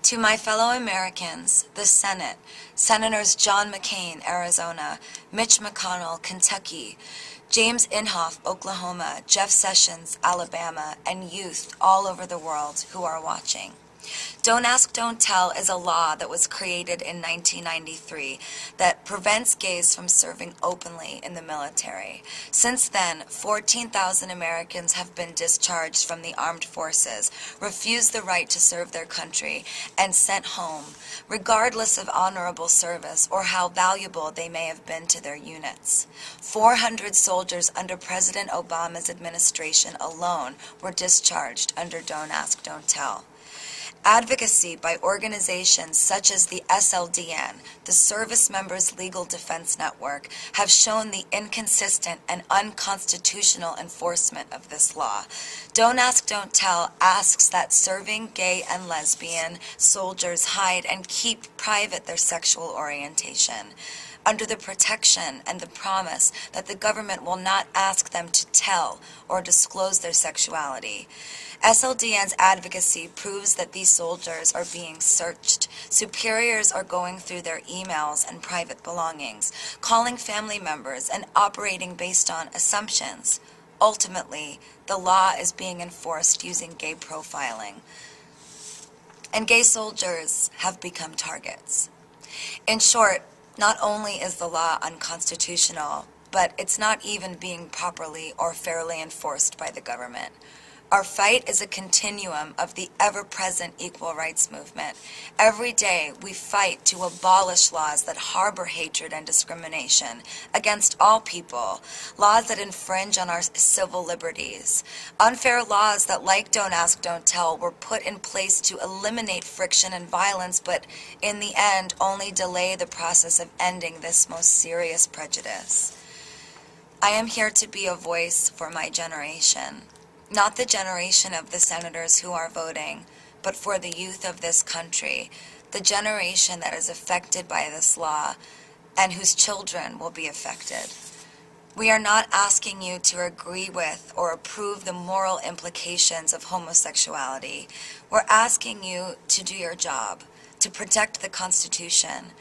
To my fellow Americans, the Senate, Senators John McCain, Arizona, Mitch McConnell, Kentucky, James Inhofe, Oklahoma, Jeff Sessions, Alabama, and youth all over the world who are watching. Don't Ask, Don't Tell is a law that was created in 1993 that prevents gays from serving openly in the military. Since then, 14,000 Americans have been discharged from the armed forces, refused the right to serve their country, and sent home, regardless of honorable service or how valuable they may have been to their units. 400 soldiers under President Obama's administration alone were discharged under Don't Ask, Don't Tell. Advocacy by organizations such as the SLDN, the Service Members Legal Defense Network, have shown the inconsistent and unconstitutional enforcement of this law. Don't Ask, Don't Tell asks that serving gay and lesbian soldiers hide and keep private their sexual orientation, under the protection and the promise that the government will not ask them to tell or disclose their sexuality. SLDN's advocacy proves that these soldiers are being searched. Superiors are going through their emails and private belongings, calling family members and operating based on assumptions. Ultimately, the law is being enforced using gay profiling. And gay soldiers have become targets. In short, not only is the law unconstitutional, but it's not even being properly or fairly enforced by the government. Our fight is a continuum of the ever-present equal rights movement. Every day we fight to abolish laws that harbor hatred and discrimination against all people, laws that infringe on our civil liberties, unfair laws that, like Don't Ask, Don't Tell, were put in place to eliminate friction and violence, but in the end only delay the process of ending this most serious prejudice. I am here to be a voice for my generation. Not the generation of the senators who are voting, but for the youth of this country, the generation that is affected by this law and whose children will be affected. We are not asking you to agree with or approve the moral implications of homosexuality. We're asking you to do your job, to protect the Constitution.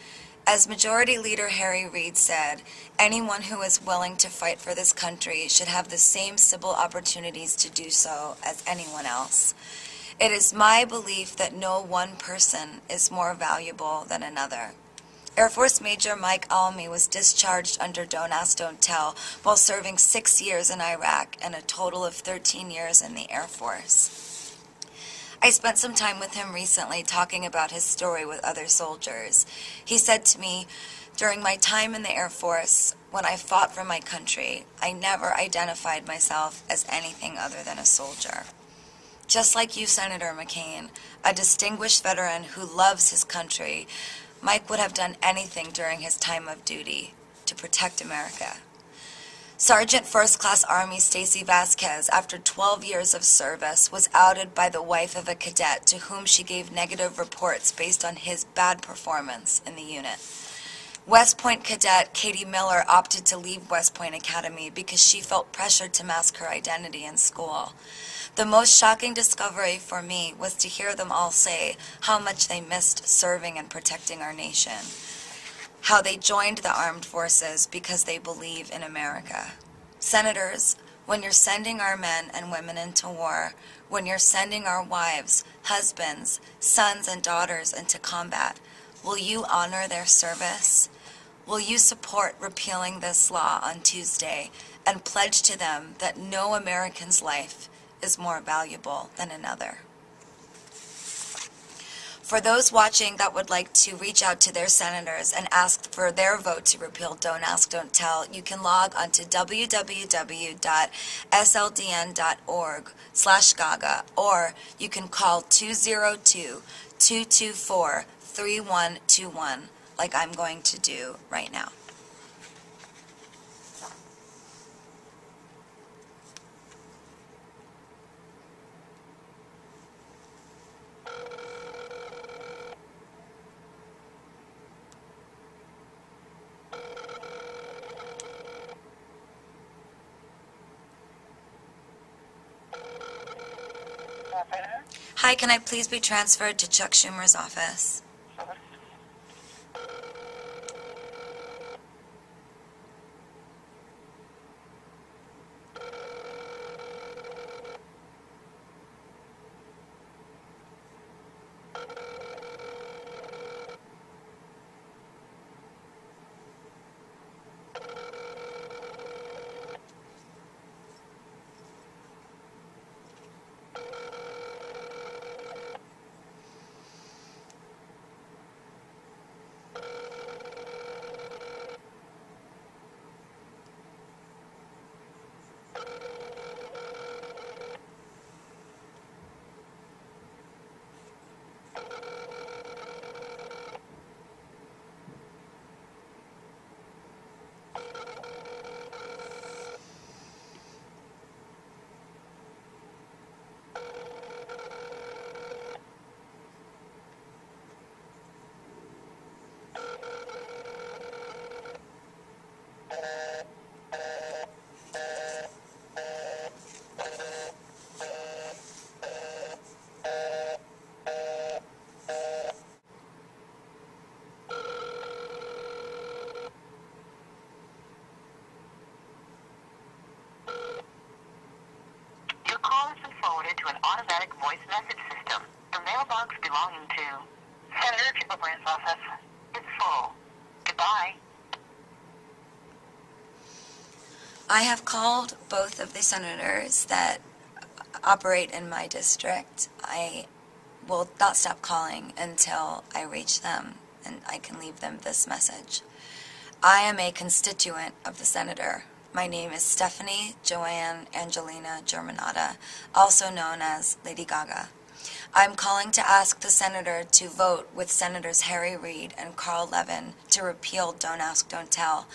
As Majority Leader Harry Reid said, anyone who is willing to fight for this country should have the same civil opportunities to do so as anyone else. It is my belief that no one person is more valuable than another. Air Force Major Mike Almy was discharged under Don't Ask, Don't Tell while serving 6 years in Iraq and a total of 13 years in the Air Force. I spent some time with him recently talking about his story with other soldiers. He said to me, during my time in the Air Force, when I fought for my country, I never identified myself as anything other than a soldier. Just like you, Senator McCain, a distinguished veteran who loves his country, Mike would have done anything during his time of duty to protect America. Sergeant First Class Army Stacy Vasquez, after 12 years of service, was outed by the wife of a cadet to whom she gave negative reports based on his bad performance in the unit. West Point cadet Katie Miller opted to leave West Point Academy because she felt pressured to mask her identity in school. The most shocking discovery for me was to hear them all say how much they missed serving and protecting our nation. How they joined the armed forces because they believe in America. Senators, when you're sending our men and women into war, when you're sending our wives, husbands, sons, and daughters into combat, will you honor their service? Will you support repealing this law on Tuesday and pledge to them that no American's life is more valuable than another? For those watching that would like to reach out to their senators and ask for their vote to repeal Don't Ask, Don't Tell, you can log on to www.sldn.org/Gaga, or you can call 202-224-3121, like I'm going to do right now. Hi, can I please be transferred to Chuck Schumer's office? Your call has been forwarded to an automatic voice message system. The mailbox belonging to Senator Chippebrand's office is full. Goodbye. I have called both of the senators that operate in my district. I will not stop calling until I reach them and I can leave them this message. I am a constituent of the senator. My name is Stephanie Joanne Angelina Germanata, also known as Lady Gaga. I'm calling to ask the senator to vote with Senators Harry Reid and Carl Levin to repeal Don't Ask, Don't Tell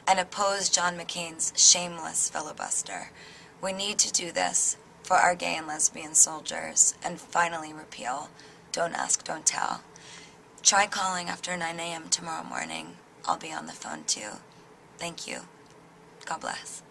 and oppose John McCain's shameless filibuster. We need to do this for our gay and lesbian soldiers and finally repeal Don't Ask, Don't Tell. Try calling after 9 a.m. tomorrow morning. I'll be on the phone too. Thank you. God bless.